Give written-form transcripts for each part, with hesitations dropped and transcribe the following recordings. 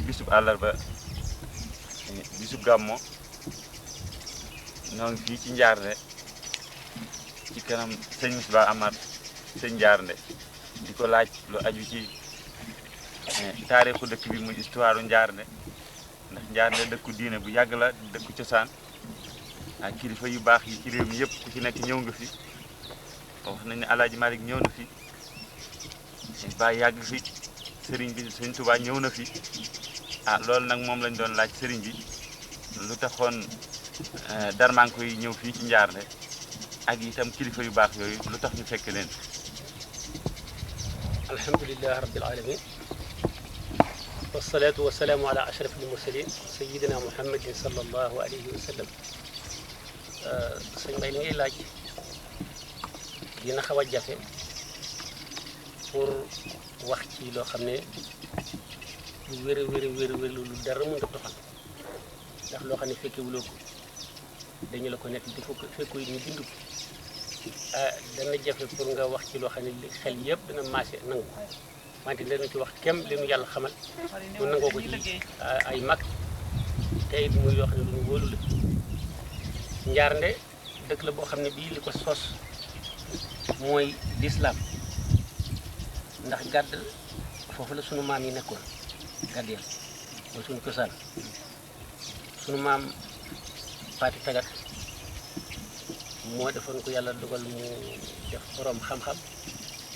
bisub àllarba bisub gàmmo ñoo ngi fii ci Njaarnde ci kanam sëñ Misbaa Amar sëñ Njaarnde di ko laaj lu aju ci taarixu dëkk bi muy histoire Njaarnde ndax Njaarnde dëkku diine bu yàgg la dëkku cosaan ak kilifa yu baax yi ci réew mi yëpp ku ci nekk ñëw nga fi wax nañ ne Alaaji Malik ñëw na fi Baay yàgg fi sëriñ bi sëñ Tuubaa ñëw na fi loolu nag moom lañ doon laaj sëriñ bi lu taxoon darmanko yi ñëw fii ci Njaarnde ak itam kilifa yu baax yooyu lu tax ñu fekk leen. alhamdulilah rabbil alamin wasalaatu wasalaamu ala ashrafil mursalin sayidina muhammadin sallallahu alayhi wa sallam. sëñ Mbay li ngay laaj dina xaw a jafe pour wax ci loo xam ne lu wér a wér lu dara mën nga toxal ndax loo xam ne fekkewuloo ko dañu la ko nekk di fekku yi ñu bind ko dana jafe pour nga wax ci loo xam ne li xel yëpp dana maase nangu wante dana ci wax kem li nu yàlla xamal mu nangoo ko ci ay mag te it muy yoo xam ne lu ñu wóolu la. Njaarnde dëkk la boo xam ne bii li ko sos mooy lislaam ndax gàdd foofu la sunu maam yi nekkoon gàddeel mooy sunu cosaan sunu maam Faati Tagat moo defoon ko yàlla dogal mu def borom xam-xam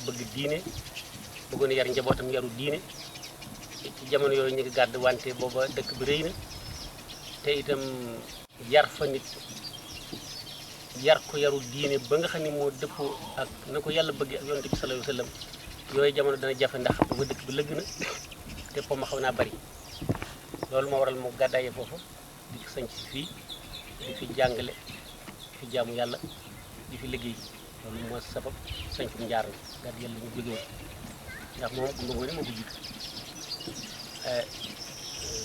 bëgg diine bëggoon yar njabootam yaru diine ci jamono yooyu ñu ngi gàdd wante booba dëkk bi rëy na te itam yar fa nit yar ko yaru diine ba nga xam ne moo dëppoo ak na ko yàlla bëgg ak yonent bi sallallahu alayhi wa sallam yooyu jamono dana jafe ndax booba dëkk bi lëgg na te po ma xaw naa bari loolu moo waral mu gàddaaye foofu di fi sanc fii di fi jàngale di fi jaamu yàlla di fi liggéey loolu moo sabab sancum Njaarnde gàdd yàlla ñu jóge woon ndax moom Gumba Ngoone moo ko jiitu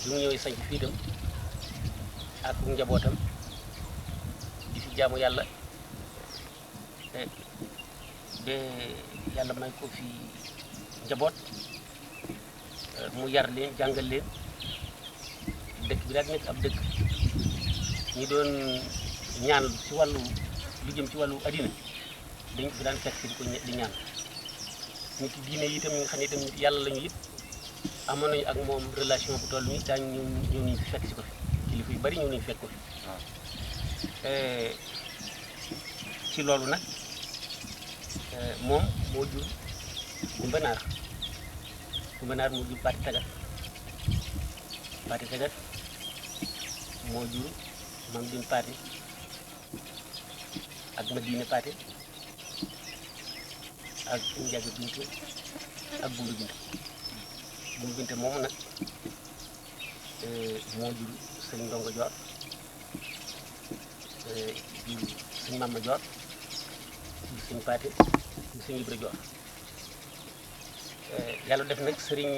bi mu ñëwee sanc fii dem ak njabootam di fi jaamu yàlla ba yàlla may ko fi njaboot mu yar leen jàngal leen dëkk bi daal nekk ab dëkk ñi doon ñaan ci wàllu lu jëm ci wàllu addina dañ fi daan fekk di ko di ñaan nit diine yi itam ñi nga xam ne itam yàlla lañu it amoon nañu ak moom relation bu toll nii daañu ñëw nañu fi fekk si ko fi kilifa yu bari ñëw nañu fekk ko fi ci loolu nag moom moo jur Gumba Naar moo jur Faati Tagat moo jur Mam Din Paate ak Madina Paate ak Njaga Binte ak Bundu Binte moomu nag moo jur sëñ Ndongo Joor jur sëñ Mama Joor jur sëñ Paate jur sëñ Ibra Joor yàlla def nag sëriñ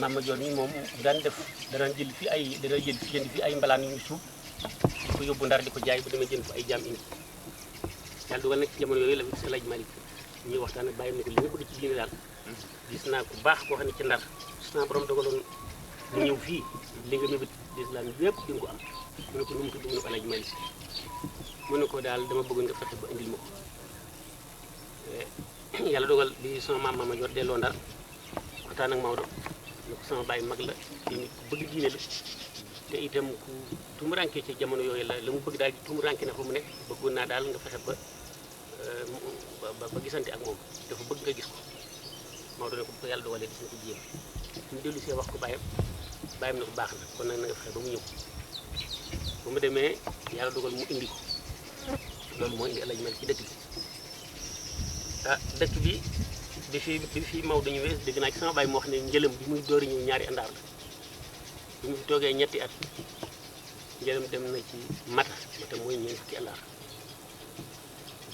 Mama Joor mi moom daan def dana jël fi jënd fi ay mbalaan yu ñu suuf di ko yóbbu Ndar di ko jaay bu demee jënd fa ay jaam indi yàlla dugal nag ci jamono yooyu la fi Alaaji Malik ñuy waxtaan ak bàyyi na ko li nga bëgg ci diine daal gis naa ku baax koo xam ne ci Ndar gis naa borom dogaloon mu ñëw fii li nga mébét lislaam yépp di nga ko am mu ne ko nu mu tudd mu ne ko Alaaji Malik mu ne ko daal dama bëgg nga fexe ba indil ma ko yàlla dogal bi sama maam Mama Joor delloo Ndar waxtaan ak Maodo ne ko sama bàyyi mag la te nit ku bëgg diine la te itam ku tumuranke ci jamono yooyu la mu bëgg daal tumuranke na fa mu nekk bëggoon naa daal nga fexe ba gisante ak moom dafa bëgg nga gis ko Maodo ne ko bu ko yàlla dogalee gis na ko jéem mu dellu see wax ko bàyyam na ko baax na kon nag na nga fexe ba mu ñëw bu mu demee yàlla dogal mu indi ko loolu moo indi Alaaji Malik ci dëkk bi dëkk bi bi fi Maodo ñëwee dégg naa ci sama baay moo wax ne njëlëm bi muy door ñëw ñaari àndaar la bi mu fi toogee ñetti at njëlëm dem na ci mata mooy ñeent fukki àndaar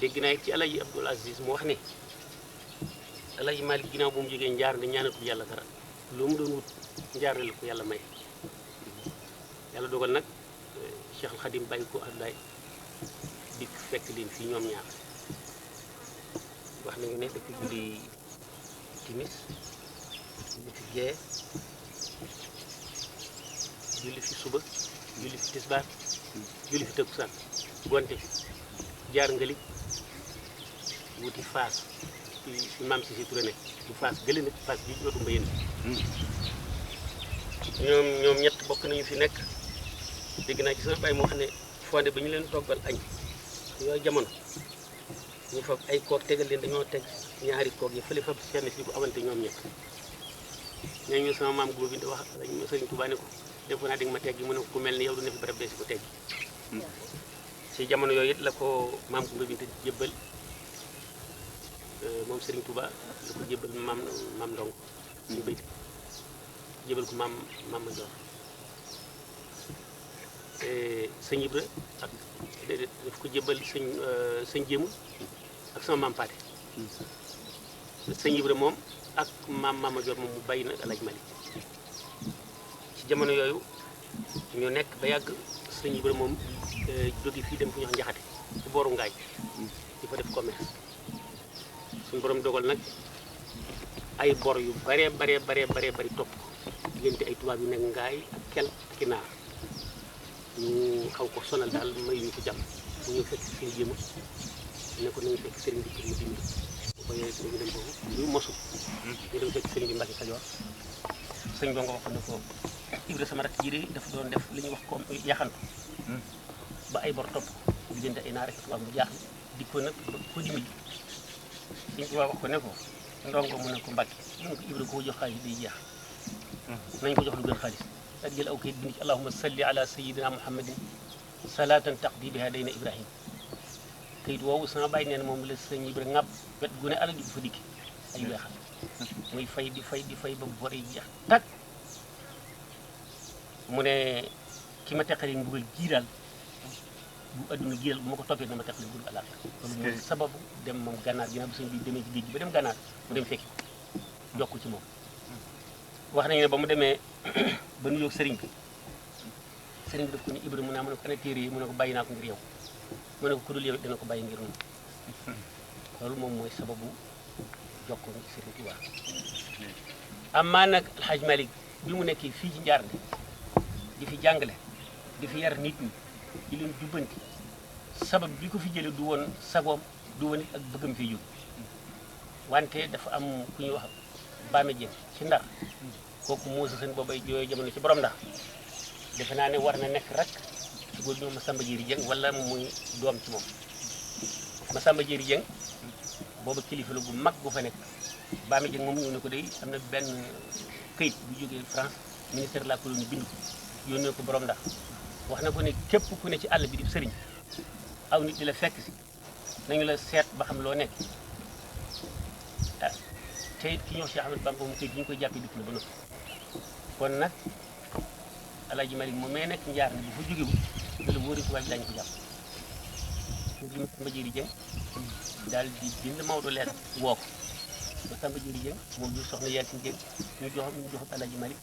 dégg naa ci Alaaji Abdul Aziz mu wax ne Alaaji Malik ginnaaw bu mu jógee Njaarnde ñaanatul yàlla dara loo mu doon wut Njaarnde la ko yàlla may yàlla dogal nag Cheikh Al Khadim bàyyi ko Abdoulaye dikk fekk leen fii ñoom ñaar wax nañu ne depuis guddi timis ñu fi gee julli fi suba julli fi tisbaar julli fi takkusaan gonte fi jaar ngali wuti Faas fi maam si Touré nekk bu Faas gële nag Faas bi dootu mbayeen ñoom ñett bokk nañu fi nekk dégg naa ci sama baay moo xam ne fonde ba ñu leen toggal añ yooyu jamono ñu fab ay kook tegal leen dañoo teg ñaari kook yi fële fab seen si bu amante ñoom ñett nee ñu sama maam góor bi wax Sëriñ Tuubaa ne ko defe naa di nga ma teggi mu ne ko ku mel ni yow du ne fi barab bee si ko teggi ci jamono yooyu it la ko maam Goumba Binta jébbal moom Serigne Touba la ko jébbal maam Ndong suñu béyti jébbal ko maam ma Joor sëñ Ibra ak daf ko jébbal sëñ Jéemul ak sama maam Paate sëñ Ibra moom ak maam ma Joor moom mu bàyyi na Alaaji Malik ci jamono yooyu ñu nekk ba yàgg sëñ Ibra moom jóge fii dem fu ñu wax Njaxate ci booru Ngaay di fa def commerce suñu borom dogal nag ay bor yu bare bari topp ko diggante ay tubaab yu nekk Ngaay ak kel ak i naar ñu xaw ko sonal daal may ñu ko jàmm mu ñëw fekk sëñ Jéema ne ko nañu fekk sëriñ bi pour mu dimbali ba yooyu dañu dem foofu ñu mosu ñu dem fekk sëriñ bi Mbàkke Kajoor sëñ bo nga wax ne ko Ibra sama rakk ji de dafa doon def li ñuy wax comme yaxantu ba ay bor topp diggante ay naar ak tubaab mu jaaxle di ko nag ko dimbali sëñ tubaab wax ko ne ko ndongo mu ne ko Mbàkke mu ne ko Ibra koo jox xaalis day jeex nañ ko jox lu gën xaalis daal jël aw kayit bind ci allahumma salli ala sayyidina muhammadin salatan taqdi biha dayna ibrahim kayit woowu sama bàyyi nee na moom la sëñ Ibra ŋàbb wet gu ne alal ji bu fa dikki ay weexal muy fay di fay ba bor yi jeex tak mu ne ki ma teqali mbugal jii daal bu adduna géel bu ma ko toppee dama teqali mbugal alaaka loolu mooy sababu dem moom gànnaar ginnaaw bu sëñ bi demee ci géej gi ba dem gànnaar mu dem fekki jokk ci moom wax nañu ne ba mu demee ba nuyoog sëriñ bi daf ko ni Ibra mu ne mu ne ko ana téere yi mu ne ko bàyyi naa ko ngir yow mu ne ko ku dul yow dina ko bàyyi ngir noonu loolu moom mooy sababu jokkoo ci sëriñ Tuubaa amaa nag Alxaaj Malik bi mu nekkee fii ci Njaarnde di fi jàngale di fi yar nit ñi di leen jubbanti sabab bi ko fi jële du woon sagoom du woon it ak bëggam fi jóg wante dafa am ku ñuy wax Baame Jeng ci Ndar kooku moo sa seen boobay yooyu jamono ci borom ndax defe naa ne war na nekk rek ci góor ñoom Masamba Jéeri Jeng wala muy doom ci moom Masamba Jéeri Jeng booba kilifa la gu mag gu fa nekk Baame Jeng moom ñëw ne ko day am na benn këyit bu jógee France ministère de la colonie bind ko yónnee ko borom ndax wax na ko ne képp ku ne ci àll bi di sëriñ aw nit di la fekk si nañu la seet ba xam loo nekk ah te it ki ñëw Cheikh Ahmadou Bamba mu këyit bi ñu koy jàppee dikk na ba noppi kon nag Alaaji Malik moom mee nekk njaar ne bu fa jógewul te la wóori tubaab bi daañu ko jàpp ñu di Masamba Jéeri Jeng daal di bind Maodo leer woo ko Masamba Jéeri Jeng moom jur soxna Yaasin Jeng ñu jox Alaaji Malik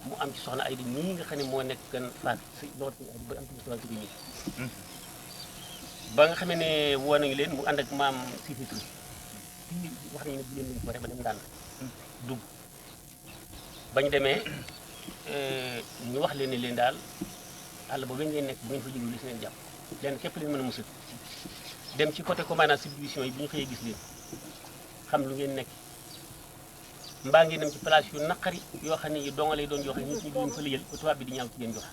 mu am ci soxna Ayda ñii nga xam ne moo nekk gan faat si ba am ci soxna Ayda ñii ba nga xamee ne woo nañu leen mu ànd ak maam Sifi Touré fii wax nañu ne bu leen lañu ko rek ba dem daan dugg bañ demee ñu wax leen ne leen daal àll boobu ngeen nekk bu ngeen fa jógee li si leen jàpp leen képp leen mën a musal dem ci côté commandant subdivision yi bu ñu xëyee gis leen xam lu ngeen nekk mbaa ngeen dem ci place yu naqari yoo xam ne yi donga lay doon yoo xam ne nit ñi duñ fa liyal ba tubaab bi di ñaaw ci yéen jox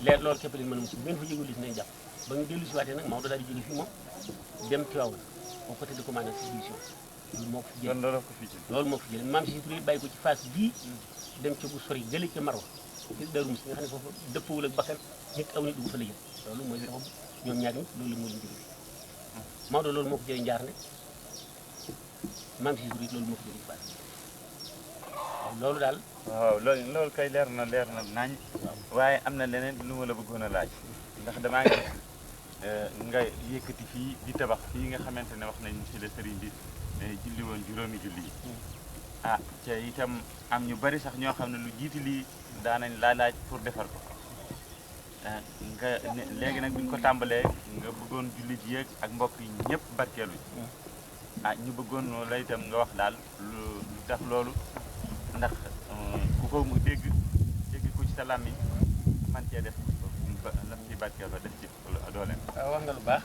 leer loolu képp leen mën a musal bu ngeen fa jógee li si leen jàpp ba ñu dellu si waatee nag Maodo daal di jóge fii moom dem Tivaouane au côté de commandant subdivision loolu moo ko fi jël loolu moo ko fi jël maam si Touré bàyyi ko ci phase bii dem ca bu sori jële ca Marwa ci Daaru Muxti nga xam ne foofu dëppawul ak bakkan nit aw nit du fa la jël loolu mooy sababu ñoom ñaar ñi loolu moo leen jóge Maodo loolu moo ko jëlee njaar ne maam si Touré loolu moo ko jëlee phase loolu daal waaw loolu kay leer na nañ waaye am na leneen lu ma la bëggoon a laaj ndax damaa ngi nga yëkkati fii di tabax fii nga xamante ne wax nañ ci la sëriñ bi julli woon juróomi julli yi ah ca itam am ñu bari sax ñoo xam ne lu jiiti lii daanañ laaj pour defar ko nga léegi nag bi ñu ko tàmbalee nga bëggoon jullit yéeg ak mbokk yi ñëpp barkeelu ah ñu bëggoon la itam nga wax daal lu tax loolu ndax ku ko mu dégg ko ci sa làmmiñ man cee def lam ci barkeel ba def ci dooleem. waaw wax nga lu baax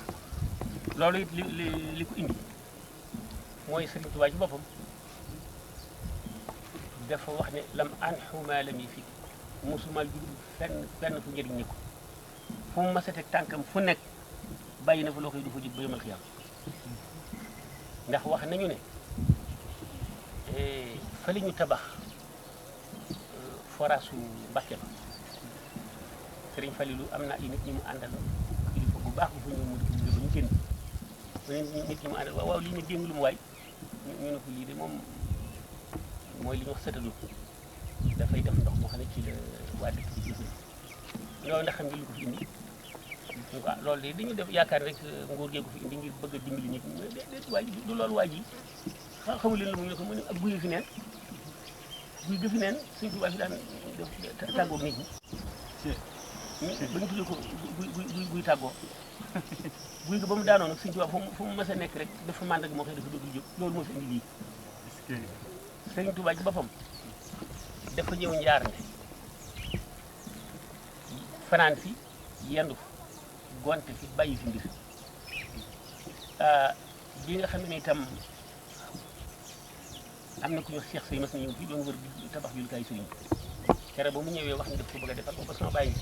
loolu it li ko indi mooy Sëriñ Tuubaa ci boppam dafa wax ne lam anxu maa lam yi fi musuma jugul fenn fu njëriñ ni ko fu mu mas a teg tànkam fu nekk bàyyi na fa loo koy du fa jub ba yomal xiyaam ndax wax nañu ne fa li ñu tabax forage su Mbàkke ba Sëriñ Falilu am na ay nit ñi mu àndal kilifa bu baax bu fa ñëw mu dugg ba ñu génn nit ñi mu àndal waaw lii ne déng lu mu waay ñu ne ko lii de moom mooy li ñu wax sëtalu dafay def ndox moo xam ne ci la waa dëkk bi jëfandikoo loolu ndax xam nga lu ko fi indi ñu ko loolu de dañu def yaakaar rek nguur gee ko fi indi ngir bëgg a dimbali nit ñi déet waa ji du loolu waa ji xamul leen lu mu ñu ko mu ne ak guy fi neen guy ga fi neen Sëñ Tuubaa fi daan def tàggoog nit ñi ba ñu tuddee ko guy tàggoo guy ga ba mu daanoon nag Sëñ Tuubaa fu mu mës a nekk rek dafa màndag moo xam ne dafa dootul jóg loolu moo fi indi lii Sëñ Tuubaa ci boppam dafa ñëw njaar ne fanaan fi yendu fi gonte fi bàyyi fi mbir bi nga xam ne itam am na ku ñu Cheikh Sey mas na ñëw fii doon wër di tabax jullikaay sëriñ kere ba mu ñëwee wax ne daf ko bëgg a defar booba sama bàyyi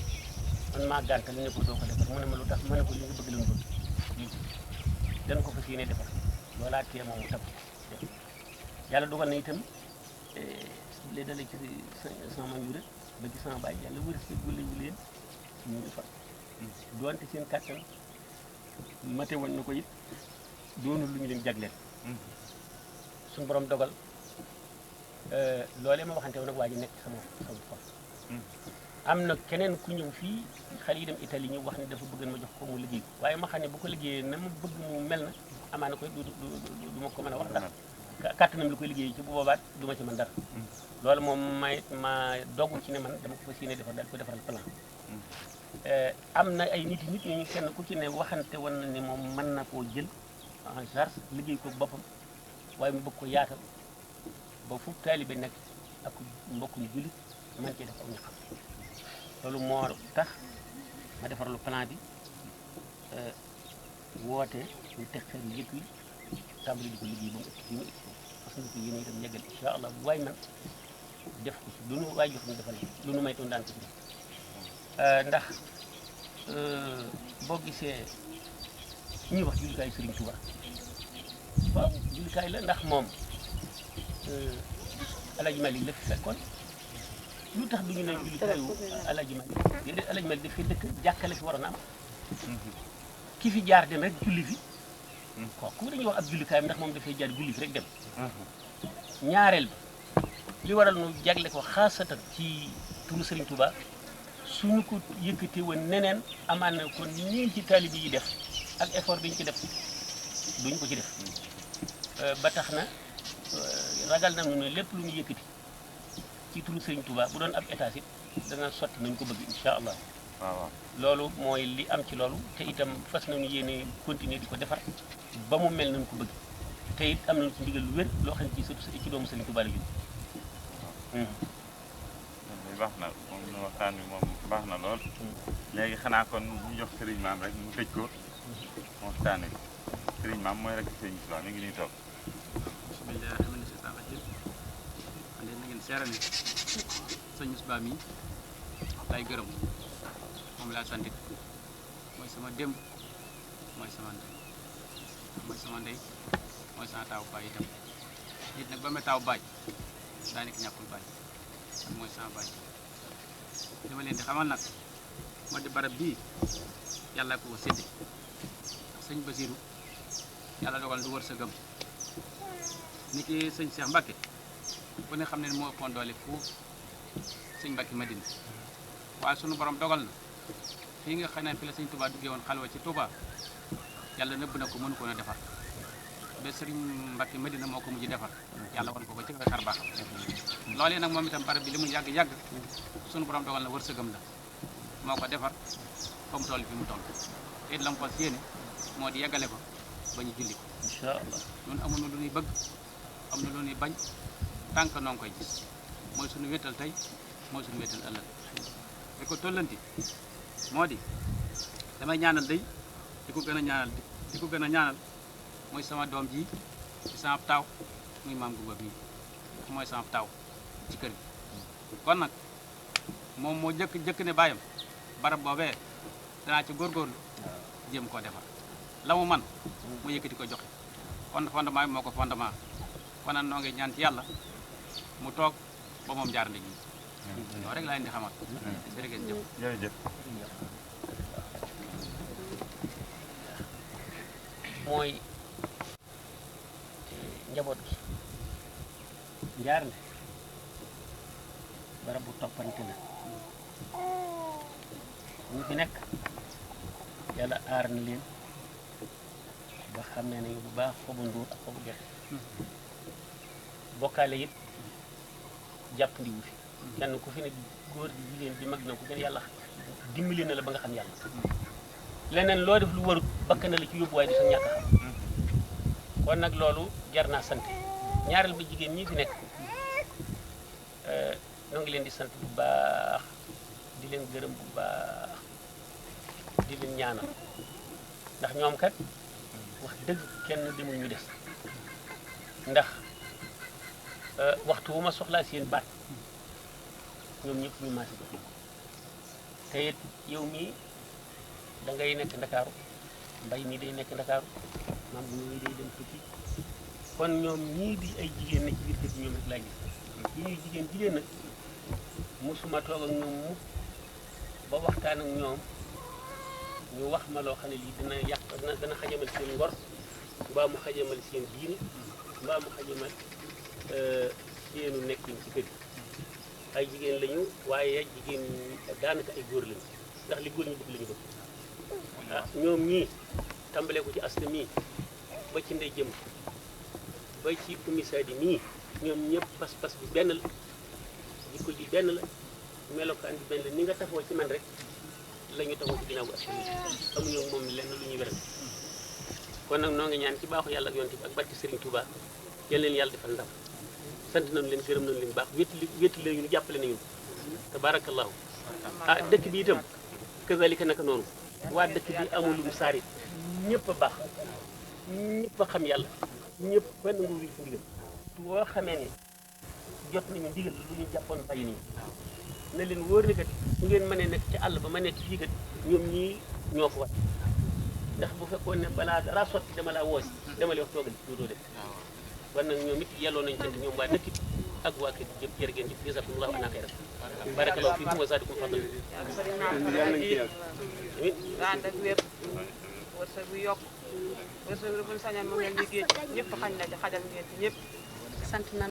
man maa gàntal ne ko doo ko defar mu ne ma lu tax ma ne ko li nga bëgg la ñu bëgg dana ko fas yéene defar loolaa tee moom mu tabax yàlla dogal na itam li dalee ci sama man yu rek ba ci sama bàyyi yàlla wër si wala wu leen ñu defar doonte seen kàttan mate woon na ko it doonul lu ñu leen jagleel suñu borom dogal loolee ma waxante woon nag waa ji nekk sama xol am na keneen ku ñëw fii xale yi dem Italie ñu wax ne dafa bëgg ma jox ko mu liggéey waaye ma xam ne bu ko liggéeyee na ma bëgg mu mel na amaana koy du ma ko mën a wax ndax kàttanam li koy liggéey ci bu boobaat du ma ci mën dara loolu moom ma dogu ci ne man dama ko fas yéene defar daal ko defaral plan am na ay nit ñooñu kenn ku ci ne waxante woon na ne moom mën na koo jël en charge liggéey ko boppam waaye mu bëgg ko yaatal ba fu taalibe nekk ak mbokkum jullit man cee def aw ñaxam loolu moo tax ma defarlu plan bi woote ñu teg xeer yu yëpp yi tàmbali di ko liggéey ba mu ëpp bi mu ëpp parce que ñu ko yéene itam yeggal incha allah bu waay man def ko ci lu nu waay jox ñu defal lu nu may toon daan ko ci def ndax boo gisee ñuy wax jullikaay Sëriñ Tuuba waaw jullikaay la ndax moom Alaaji Malik la fi fekkoon lu tax du ñu ne jullikaayu Alaaji Malik déedéet Alaaji Malik dafay dëkk jàkkale fi waroon a am ki fi jaar dem rek julli fi kooku dañuy wax ab jullikaayam ndax moom dafay jaar julli fi rek dem ñaareel bi li waral nu jagle ko xaasatan ci turu Sëriñ Tuuba suñu ko yëkkatee woon neneen amaan na kon nii ci taalibe yi def ak effort bi ñu ci def duñ ko ci def ba tax na ragal nañu ne lépp lu ñu yëkkati ci turu Sëriñ Tuuba bu doon ab état it dana sotti nañ ko bëgg incha allah. waaw loolu mooy li am ci loolu te itam fas nañu yéene continuer di ko defar ba mu mel nañ ko bëgg te it am nañu ci ndigal lu wér loo xam ne ci doomu Sëriñ Tuuba la jóg. baax na moom nu waxtaan bi moom baax na lool léegi xanaa kon ñu jox sëriñ maam rek mu tëj ko waxtaan bi sëriñ maam mooy rek sëriñ Tuubaa mi ngi ñuy toog bismillah rahmani seytaan rajim ande na ngeen seera ne sëñ Moussa mi lay gërëm moom laa santit mooy sama démb mooy sama ndey mooy sama taaw baay itam nit nag ba ma taaw baay daa nekk ñàkkul baay mooy sama baay li ma leen di xamal nag moo di barab bii yàlla ko sédde sëñ Basiru yàlla dogal du wërsëgam ni ki sëñ Cheikh Mbacke ku ne xam ne moo ëppoon doole foofu sëñ Mbacke Madina waaye sunu borom dogal na fii nga xam ne fi la sëñ Touba duggee woon xalwa ci Touba yàlla nëbb na ko mënu ko na defar ba sëriñ Mbacke Madina moo ko mujj defar yàlla wan ko ko ci xar baaxam loolee nag moom itam barab bi li mu yàgg-yàgg sunu borom dogal na wërsëgam la moo ko defar fa mu toll fi mu toll te it la mu fas yéene moo di yeggale ko ba ñu julli ko incha allah ñun amuñu lu ñuy bëgg am na lu ñuy bañ tànk noo ngi koy gis mooy suñu wéttal tey mooy suñu wéttal ëllëg di ko tollanti moo di damay ñaanal day di ko gën a ñaanal di ko gën a ñaanal mooy sama doom ji ci sama taaw muy maam Gouba bii mooy sama taaw ci kër gi kon nag moom moo jëkk ne bàyyam barab boobee danaa ci góorgóorlu jéem koo defar la mu man mu yëkkati ko joxe kon fondement bi moo ko fondement kon nag noo ngi ñaan ci yàlla mu toog ba moom jaar ndigi loolu rek laa leen di xamal jërëjëf jërëjëf mooy njaboot gi Njaarnde barab bu toppante la ñu fi nekk yàlla aar na leen ba xam ne nañu bu baax xobu nduur ak xobu gerte bokkaale it jàpp ndiwu fi kenn ku fi ne góor gi jigéen bi mag na ku gën yàlla dimbali na la ba nga xam yàlla leneen loo def lu warut bakk na la ci yóbbu waaye di sa ñàkk xam kon nag loolu jar naa sant ñaareel ba jigéen ñi fi nekk ñoo ngi leen di sant bu baax di leen gërëm bu baax di leen ñaanal ndax ñoom kat wax dëgg kenn demul ñu des ndax waxtu wu ma soxlaa seen baat ñoom ñëpp ñu maasi ko te it yow mii da ngay nekk ndakaaru mbay mii day nekk ndakaaru maam bu ñuy day dem tukki kon ñoom ñii di ay jigéen ne ci biir kër gi ñoom rek laa gis yi ñuy jigéen nag musuma toog ak ñoom mukk ba waxtaan ak ñoom ñu wax ma loo xam ne lii dina yàq dana xajamal seen ngor mbaa mu xajamal seen diine mbaa mu xajamal seenu nekkin ci kër gi ay jigéen lañu waaye jigéen daanaka ay góor lañu ndax li góor ñu bëgg lañu bëgg ah ñoom ñii tàmbalee ko ci asta mii ba ci ndey jëm ba ci Oumy Sadi mii ñoom ñëpp pas-pas bi benn la jikko ji benn la melokaan bi benn la ni nga tafoo ci man rek la ñu tafoo ci ginnaaw bu asta mii amuñu moom lenn lu ñuy werante kon nag noo ngi ñaan ci baaxu yàlla ak yonent bi ak barke Serigne Touba yal leen yàlla defal ndam sant nañu leen gërëm nañu leen baax wétti leen ñu jàppale nañu tabarakallahu ah dëkk bi itam kazalika naka noonu waa dëkk bi amulum saarit ñëpp a baax ñëpp a xam yàlla ñëpp benn ngu wi fu ndigal boo xamee ne jot nañu ndigal lu ñu jàppoon bàyyi nii na leen wóor ne kat su ngeen mënee nekk ci àll ba ma nekk fii kat ñoom ñii ñoo ko wat ndax bu fekkoon ne balaa dara sotti dama laa woosi dama lay wax toogal dootoo def kon nag ñoom it yelloo nañu sant ñoom waa dëkk bi ak waa kër gi yëpp jërë ngeen jëf jazakumullahu ana xayran barakallahu fiikum wa zaadakum fadlan ànd ak wér wërsëg bi yokk wërsëg bi buñ sañoon mu mel ni géej ñëpp xañ na ci xajal ngeen ci ñëpp sant na